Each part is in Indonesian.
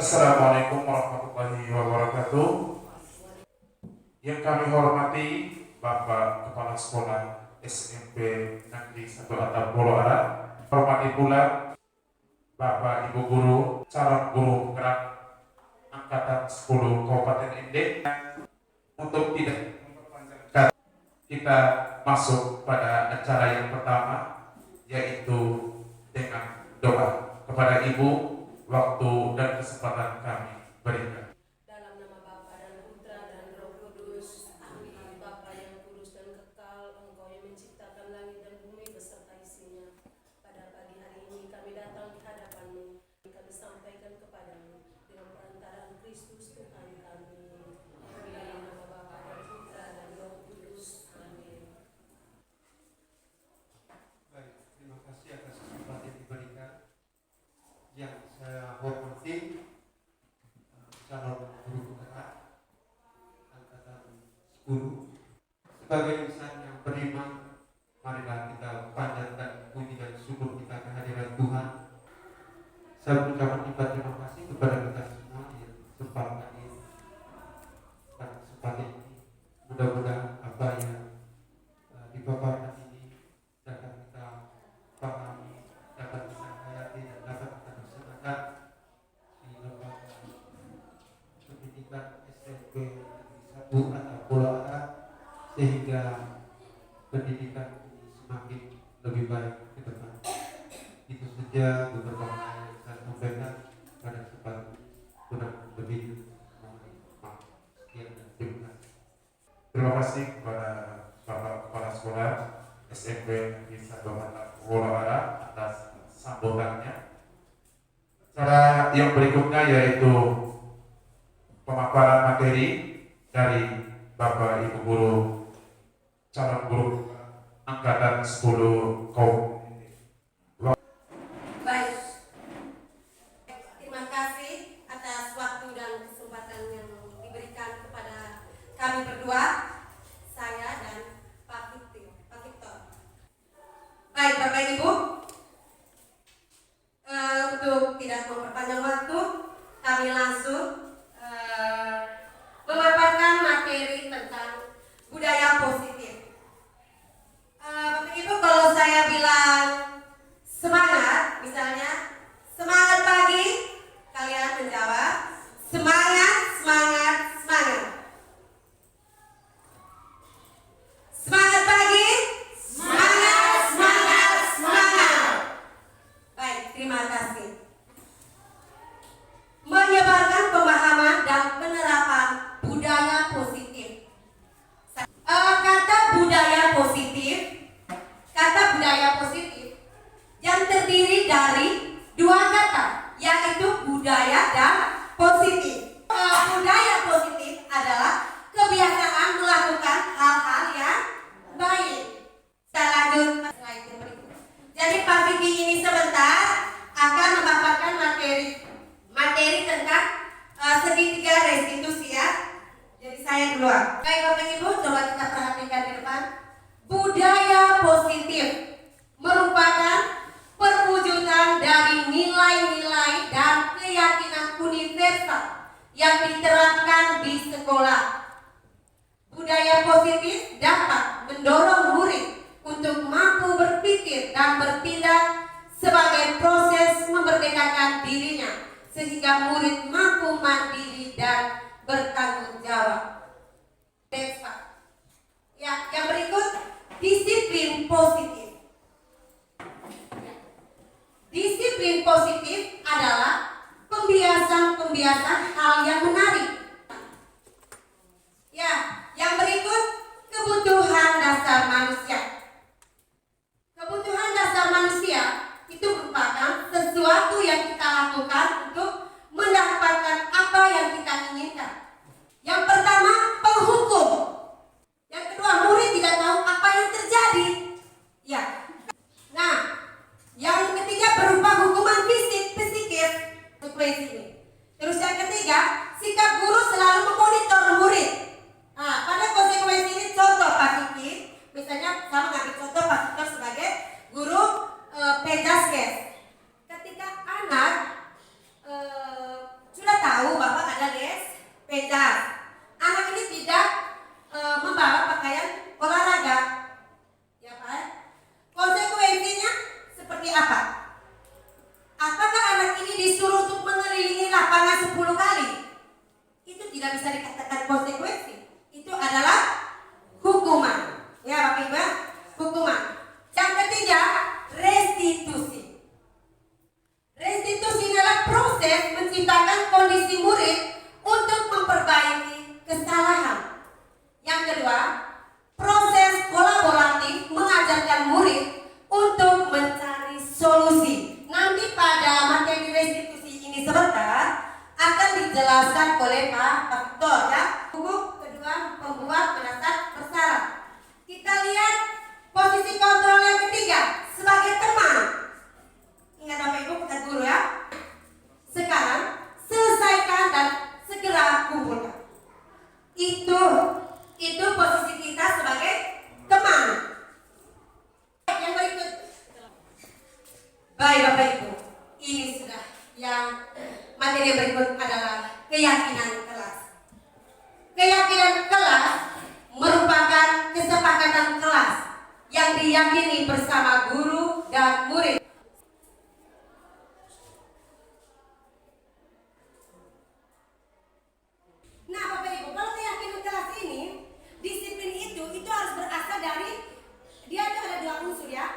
Assalamualaikum warahmatullahi wabarakatuh. Yang kami hormati Bapak Kepala Sekolah SMP Negeri 1 Atap Pulau Ara, hormati pula Bapak Ibu Guru, calon guru penggerak Angkatan 10 Kabupaten Ende. Untuk tidak memperpanjangkan, kita masuk pada acara yang pertama, yaitu dengan doa. Kepada Ibu, waktu dan kesempatan kami berikan. Dalam nama Bapa dan Putra dan Roh Kudus. Amin. Bapa yang kudus dan kekal, Engkau yang menciptakan langit dan bumi beserta isinya. Pada pagi hari ini kami datang di hadapan-Mu. Kami sampaikan kepadamu dengan perantaraan Kristus Tuhan kami. Di dalam nama Bapa dan Putra dan Roh Kudus. Amin. Baik, terima kasih atas kesempatan yang diberikan. Yang saya hormati calon guru penggerak Angkatan 10. Sebagai insan yang beriman, marilah kita panjatkan puji dan syukur kita kehadiran Tuhan. Saya mengucapkan terima kasih kepada kita semua yang sempat hadir pada kesempatan ini. Mudah-mudahan apa yang dipaparkan ini dapat kita pahami, dapat kita hayati, dan dapat kita laksanakan di lembaga pendidikan SMP Negeri 1 atau Pulau Ara, sehingga pendidikan ini semakin lebih baik ke depan. Itu saja beberapa hal yang saya sampaikan pada kesempatan ini. Kurang lebih maaf. Sekian dan terima kasih. Terima kasih kepada Bapak Kepala Sekolah SMP Negeri 1 Atap Pulau Ara atas sambutannya. Cara yang berikutnya yaitu pemaparan materi dari Bapak Ibu Guru, calon guru Angkatan 10 Kabupaten. Baik. Terima kasih atas waktu dan kesempatan yang diberikan kepada kami berdua, saya dan Pak Victor. Baik, Bapak Ibu, untuk tidak memperpanjang waktu, kami langsung memaparkan materi tentang budaya positif. Bapak Ibu, kalau saya bilang semangat, misalnya semangat pagi, kalian menjawab semangat, semangat, semangat. Semangat pagi, semangat, semangat, semangat. Baik, terima kasih. Menyebarkan pemahaman dan penerapan budaya positif. Kata budaya positif yang terdiri dari dua kata, yaitu budaya dan positif. Budaya positif adalah kebiasaan melakukan hal-hal yang baik. Kita lanjut slide yang berikut. Jadi Pak Vicky ini sebentar akan memaparkan materi tentang segitiga restitusi ya. Jadi saya duluan. Baik Bapak Ibu, coba kita perhatikan di depan. Budaya positif merupakan perwujudan dari nilai-nilai dan keyakinan universal yang diterapkan di sekolah. Budaya positif dapat mendorong murid untuk mampu berpikir dan bertindak sebagai proses memerdekakan dirinya, sehingga murid mampu mandiri dan bertanggung jawab. Next, Pak. Ya, yang berikut disiplin positif. Disiplin positif adalah pembiasan hal yang menarik. Ya, yang berikut kebutuhan dasar manusia. Kebutuhan dasar manusia itu merupakan sesuatu yang kita lakukan untuk mendapatkan apa yang kita inginkan. Yang pertama, penghukum. Yang kedua, murid tidak tahu apa yang terjadi. Ya. Nah, yang ketiga berupa hukuman fisik, psikis, konsekuensi ini. Terus yang ketiga, sikap guru selalu memonitor murid. Nah, pada konsekuensi ini contoh Pak Kiki, misalnya sama ngambil contoh Pak Victor sebagai guru Pedaskes. Ketika anak sudah memperhatikan kondisi murid untuk memperbaiki kesalahan. Yang kedua, proses kolaboratif mengajarkan murid untuk mencari solusi. Nanti pada materi restitusi ini sebentar akan dijelaskan oleh Pak Victor ya. Buku kedua, pembuat berdasar bersyarat. Kita lihat posisi kontrol yang ketiga sebagai teman. Ingat Bapak Ibu, bukan guru ya. Sekarang selesaikan dan segera kumpulkan. Itu posisi kita sebagai teman. Yang berikut. Baik Bapak Ibu, ini sudah yang materi yang berikut adalah keyakinan kelas. Keyakinan kelas merupakan kesepakatan kelas yang diyakini bersama guru dan murid. Nah Bapak Ibu, kalau keyakinan kelas ini, disiplin itu harus berasal dari, dia itu ada dua unsur ya,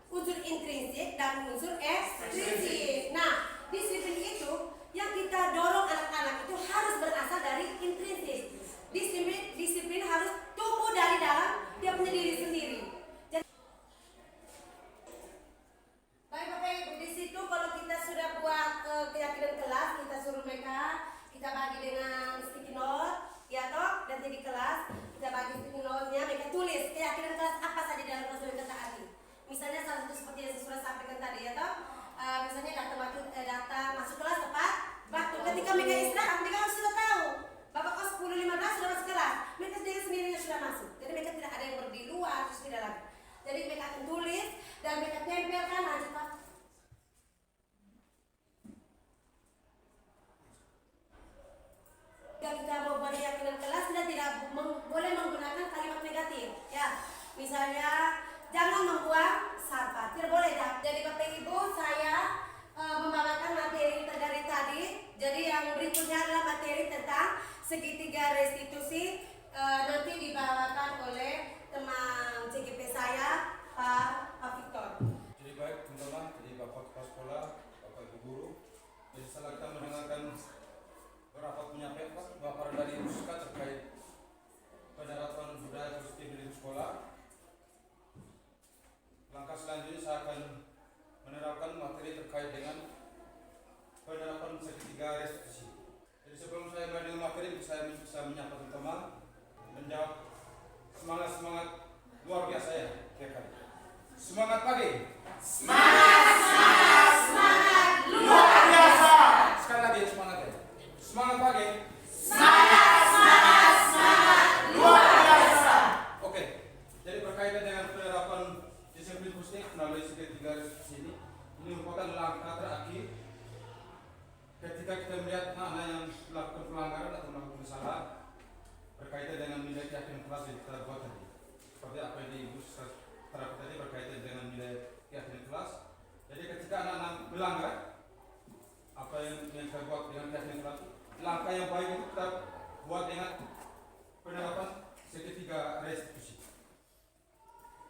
unsur intrinsik dan unsur ekstrinsik. Nah, disiplin itu yang kita dorong anak-anak itu harus berasal dari intrinsik. Disiplin harus tumbuh dari dalam dia punya diri sendiri. Baik Bapak Ibu, di situ kalau kita sudah buat keyakinan kelas, kita suruh mereka, kita bagi dengan sticky note, ya toh, dan jadi kelas, kita bagi sticky note-nya, mereka tulis keyakinan kelas apa saja dalam kelas yang kita taati. Misalnya salah satu seperti yang saya sudah sampaikan tadi, ya toh, misalnya data masuk kelas tepat waktu. Ketika mereka istirahat, mereka harus sudah tahu. Bapak kos 10.15 sudah masuk kelas, mereka sendirinya sudah masuk. Jadi mereka tidak ada yang berdiri luar, terus tidak lagi. Jadi mereka akan tulis dan mereka tempelkan aja Pak. Kita mau buat keyakinan kelas, kita tidak boleh menggunakan kalimat negatif. Ya, misalnya jangan membuang sampah, tidak boleh. Jadi Bapak Ibu, saya membawakan materi dari tadi. Jadi yang berikutnya adalah materi tentang segitiga restitusi, nanti dibawakan oleh teman CGP saya, Pak Victor. Jadi baik teman-teman, jadi Bapak Kepala Sekolah, Bapak Ibu Guru, jadi setelah kita mendengarkan beberapa penyampaian Bapak dari Ruska terkait penerapan budaya positif di sekolah, langkah selanjutnya saya akan menerapkan materi terkait dengan penerapan segitiga restitusi. Jadi sebelum saya mulai dengan materi, saya bisa menyapa teman-teman, menjawab semangat luar biasa ya, kira-kira. Semangat pagi. Semangat luar biasa. Sekali lagi semangat ya. Semangat pagi. Semangat luar biasa. Oke. Jadi berkaitan dengan penerapan disiplin positif melalui segitiga restitusi ini merupakan langkah terakhir ketika kita melihat anak-anak yang melakukan pelanggaran atau melakukan kesalahan berkaitan dengan nilai keyakinan kelas yang kita buat tadi. Seperti apa yang Ibu terapkan tadi berkaitan dengan nilai keyakinan kelas. Jadi ketika anak-anak melanggar apa yang kita buat dengan keyakinan kelas, langkah yang baik itu kita buat dengan penerapan segitiga restitusi.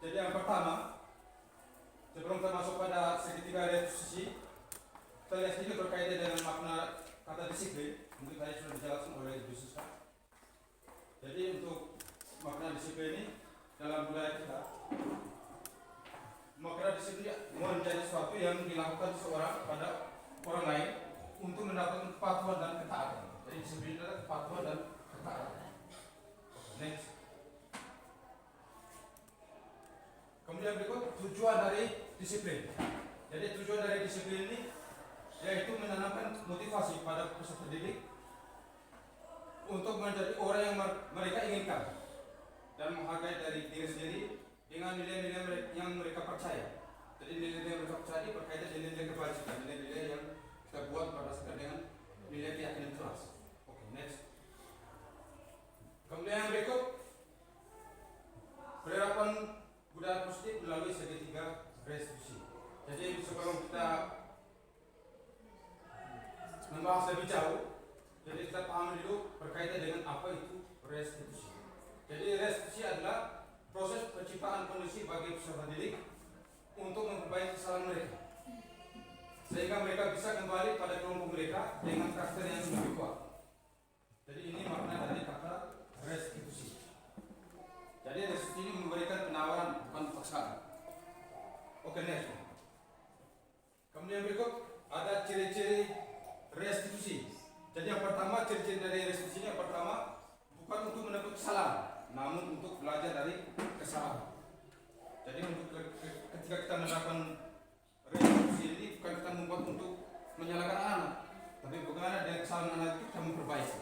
Jadi yang pertama, sebelum kita masuk pada segitiga restitusi, kita lihat sedikit berkaitan dengan makna kata disiplin. Mungkin tadi sudah dijelaskan oleh Ibu Siska. Jadi untuk makna disiplin ini dalam budaya kita, makna disiplin menjadi sesuatu yang dilakukan seseorang pada orang lain untuk mendapatkan kepatuhan dan ketaatan. Jadi disiplin adalah kepatuhan dan ketaatan. Next. Kemudian berikut tujuan dari disiplin. Jadi tujuan dari disiplin ini yaitu menanamkan motivasi pada peserta didik untuk menjadi orang yang mereka inginkan dan menghargai dari diri sendiri dengan nilai-nilai yang mereka percaya. Jadi nilai-nilai yang mereka percaya berkaitan dengan nilai kebajikan, nilai-nilai yang kita buat berdasarkan dengan nilai keyakinan kelas. Oke, next. Kemudian yang berikut, penerapan budaya positif melalui segitiga restitusi. Jadi sebelum kita membahas lebih jauh, jadi kita paham dulu berkaitan dengan apa itu restitusi. Jadi restitusi adalah proses penciptaan kondisi bagi peserta didik untuk memperbaiki kesalahan mereka. sehingga mereka bisa kembali pada kelompok mereka dengan karakter yang lebih kuat. Jadi ini makna dari kata restitusi. Jadi restitusi ini memberikan penawaran, bukan paksaan. Oke, next. Kemudian berikut ada ciri-ciri restitusi. Jadi yang pertama, ciri-ciri dari restitusi ini yang pertama bukan untuk menebus kesalahan, namun untuk belajar dari kesalahan. Jadi ketika kita menerapkan restitusi ini bukan kita membuat untuk menyalahkan anak, tapi bagaimana dengan kesalahan anak itu kita memperbaiki.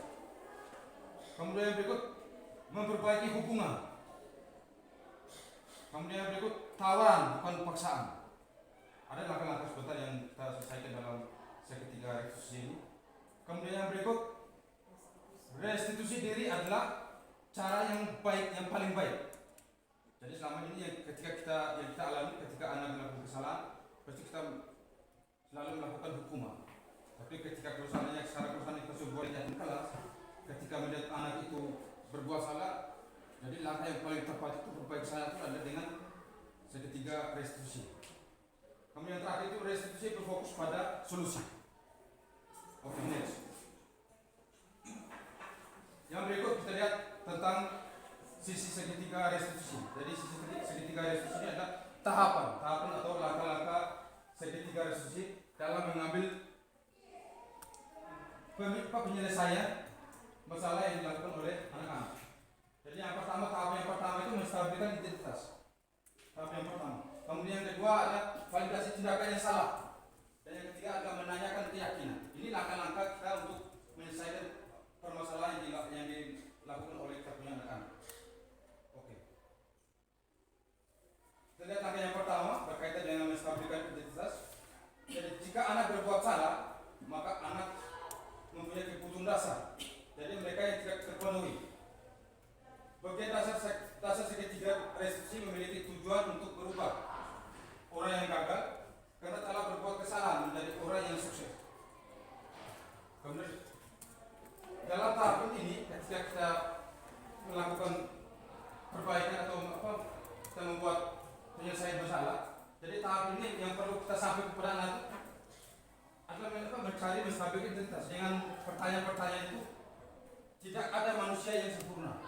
Kemudian yang berikut memperbaiki hubungan. Kemudian yang berikut tawaran bukan paksaan. Ada langkah-langkah sebentar yang kita selesaikan dalam segitiga restitusi ini. Kemudian yang berikut restitusi diri adalah cara yang baik, yang paling baik. Jadi selama ini yang ketika kita alami ketika anak melakukan kesalahan, pasti kita selalu melakukan hukuman. Tapi ketika kerusakannya secara kerusakan itu sebuah yang kelas, ketika melihat anak itu berbuat salah, jadi langkah yang paling tepat itu berbaik salah itu adalah dengan segitiga restitusi. Kemudian yang terakhir itu restitusi berfokus pada solusi. Oke, next. Yang berikut kita lihat tentang sisi segitiga restitusi. Jadi sisi segitiga restitusi ini adalah tahapan atau langkah-langkah segitiga restitusi dalam mengambil penyelesaian masalah yang dilakukan oleh anak-anak. Jadi yang pertama, tahap yang pertama itu menstabilkan identitas. Tahap yang pertama. Kemudian yang kedua adalah validasi tindakan yang salah. Dan yang ketiga adalah menanyakan keyakinan. Ini langkah-langkah kita untuk menyelesaikan permasalahan yang dilakukan oleh kita punya anak-anak. Oke. Kita lihat langkah yang pertama berkaitan dengan menstabilkan identitas. Jadi jika anak berbuat salah, maka anak mempunyai kebutuhan dasar. Jadi mereka yang tidak terpenuhi. Bagian dasar segitiga restitusi memiliki tujuan untuk berubah orang yang gagal karena telah berbuat kesalahan menjadi orang yang sukses. Kemudian dalam tahap ini ketika kita melakukan perbaikan atau kita membuat penyelesaian masalah, jadi tahap ini yang perlu kita sampaikan kepada anak adalah mencari menstabilkan identitas dengan pertanyaan-pertanyaan itu. Tidak ada manusia yang sempurna.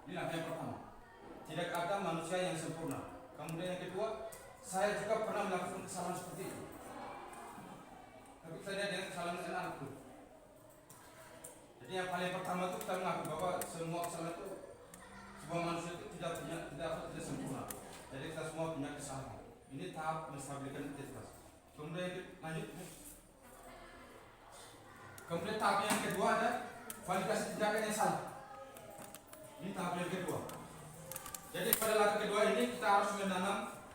Ini langkah yang pertama. Tidak ada manusia yang sempurna. Kemudian yang kedua, saya juga pernah melakukan kesalahan seperti itu. Tapi saya dengan kesalahan anakku. Jadi yang paling pertama itu kita mengaku bahwa semua kesalahan itu sebuah manusia itu tidak sempurna. Jadi kita semua punya kesalahan. Ini tahap menstabilkan identitas. Kemudian lanjut. Kemudian tahap yang kedua ada validasi tindakan yang salah. Ini tahap yang kedua. Jadi pada langkah kedua ini kita harus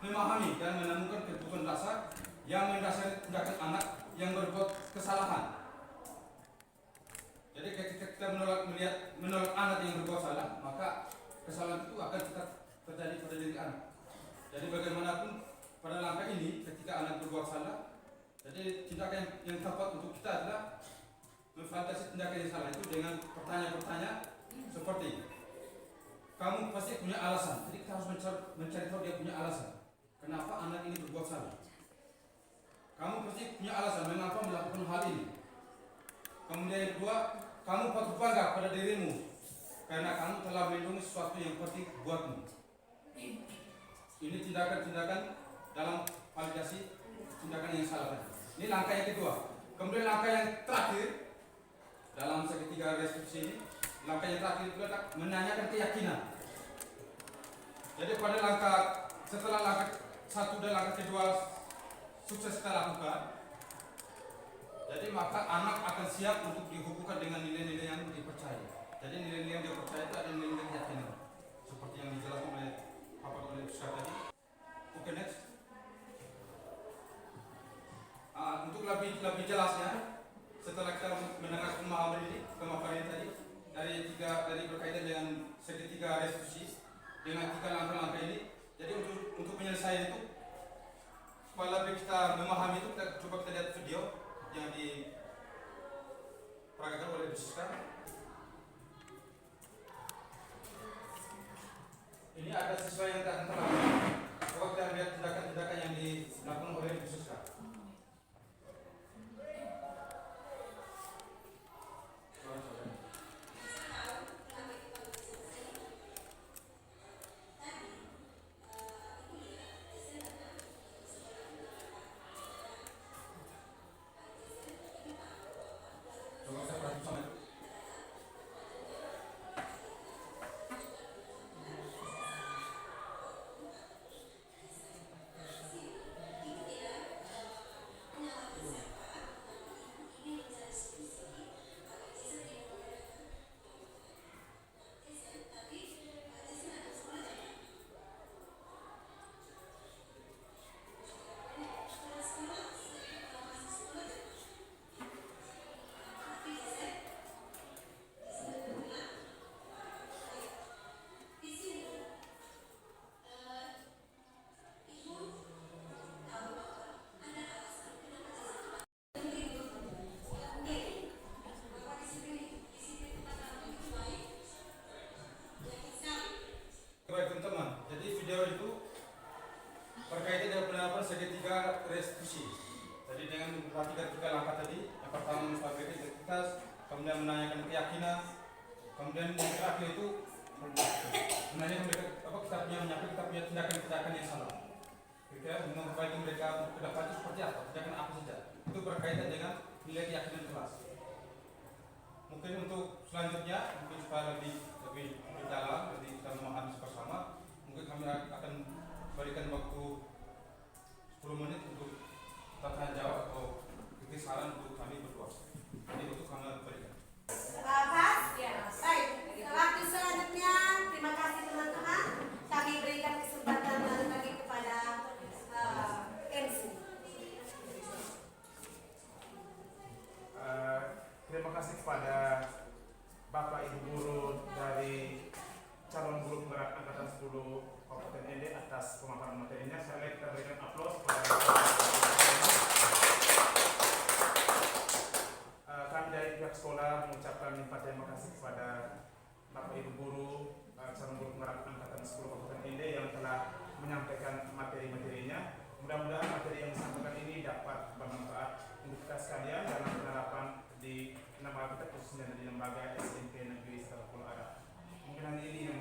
memahami dan menemukan kebutuhan dasar yang mendasari tindakan anak yang berbuat kesalahan. Jadi ketika kita menolak anak yang berbuat salah, maka kesalahan itu akan terjadi pada diri anak. Jadi bagaimanapun pada langkah ini ketika anak berbuat salah, jadi tindakan yang tepat untuk kita adalah memvalidasi tindakan yang salah itu dengan pertanyaan-pertanyaan seperti kamu pasti punya alasan. Jadi kita harus mencari tahu dia punya alasan. Kenapa anak ini berbuat salah? Kamu pasti punya alasan mengapa melakukan hal ini. Kemudian yang kedua, kamu patut bangga pada dirimu karena kamu telah melindungi sesuatu yang penting buatmu. Ini tindakan-tindakan dalam validasi tindakan yang salah tadi. Ini langkah yang kedua. Kemudian langkah yang terakhir dalam segitiga restitusi ini, langkah yang terakhir itu adalah menanyakan keyakinan. Jadi pada setelah langkah satu dan langkah kedua sukses kita lakukan, jadi maka anak akan siap untuk dihubungkan dengan nilai-nilai yang dipercaya. Jadi nilai-nilai yang dipercaya itu ada nilai-nilai keyakinan, seperti yang dijelaskan oleh Bapak oleh Ustaz tadi. Oke, next. Untuk lebih jelasnya, setelah kita mendengar pemahaman ini tadi dari berkaitan dengan segitiga restitusi dengan 3 langkah-langkah ini. Jadi untuk penyelesaian itu, supaya lebih kita memahami itu, kita coba lihat video yang diperagakan oleh Bu Siska. Ini ada siswa yang akan terlambat. Coba kita lihat tindakan-tindakan yang dilakukan oleh Bu Siska. kemudian menanyakan keyakinan, kemudian yang terakhir itu menanyakan mereka apa kita punya tindakan yang salah. Kira-kira memperbaiki mereka ke depan itu seperti apa, tindakan apa saja. Itu berkaitan dengan nilai keyakinan kelas. Mungkin untuk selanjutnya, mungkin supaya lebih dalam, lebih kita memahami bersama, mungkin kami akan berikan waktu 10 menit untuk pertanyaan jawab atau kritik saran untuk kami berdua. Jadi untuk kami berikan. Pas? Ya. Baik. Waktu selanjutnya, terima kasih teman-teman. Kami berikan kesempatan lagi kepada MC. Terima kasih kepada Bapak Ibu Guru dari calon guru penggerak angkatan 10 Kabupaten ND atas pemaparan materinya. Saya kita berikan aplaus kepada kami dari pihak sekolah mengucapkan terima kasih kepada Bapak Ibu Guru calon guru penggerak angkatan 10 Kabupaten ND yang telah menyampaikan materi-materinya. Mudah-mudahan materi yang disampaikan ini dapat bermanfaat untuk kita sekalian dalam penerapan di lembaga kita khususnya di lembaga SMP Negeri Sekolah Pulau Arab. Mungkin hanya ini yang